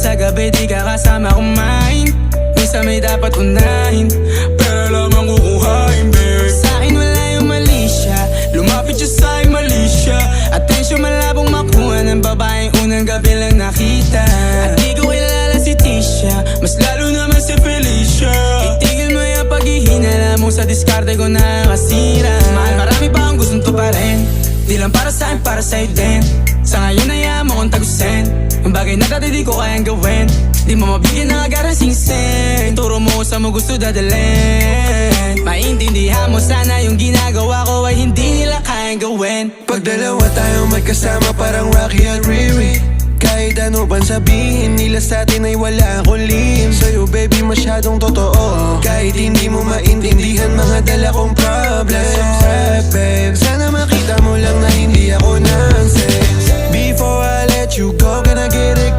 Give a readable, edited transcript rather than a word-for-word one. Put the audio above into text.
sa gabi di ka kasama kumain. Minsan may dapat unahin, pero lang ang kukuhain, babe. Sa'kin wala yung mali siya, lumapit siya sa'kin mali siya. Atensyon malabong makuha ng babaeng unang gabi lang nakita. At di ko kilala si Tisha, mas lalo naman si Felicia. Itigil mo yung paghihinala mo sa diskarte ko na kasira. Mahal, marami pa akong gustong tuparin, di lang para sa'kin, para sa'yo din. Sa ngayon ayaw mo kong tagusin ang bagay na dati di ko kayang gawin. Di mo mabigyan ng agarang singsing, turo mo sa mo gusto dadalhin. Maintindihan mo sana yung ginagawa ko ay hindi nila kayang gawin. Pag dalawa tayo may kasama parang Rocky at Riri, kahit ano bang sabihin nila sa'tin ay wala akong lihim. Sa'yo baby masyadong totoo, kahit hindi mo maintindihan mga dala kong problems. Babe, sana makita mo lang na hindi ako nonsense. Before I let you go, can I get a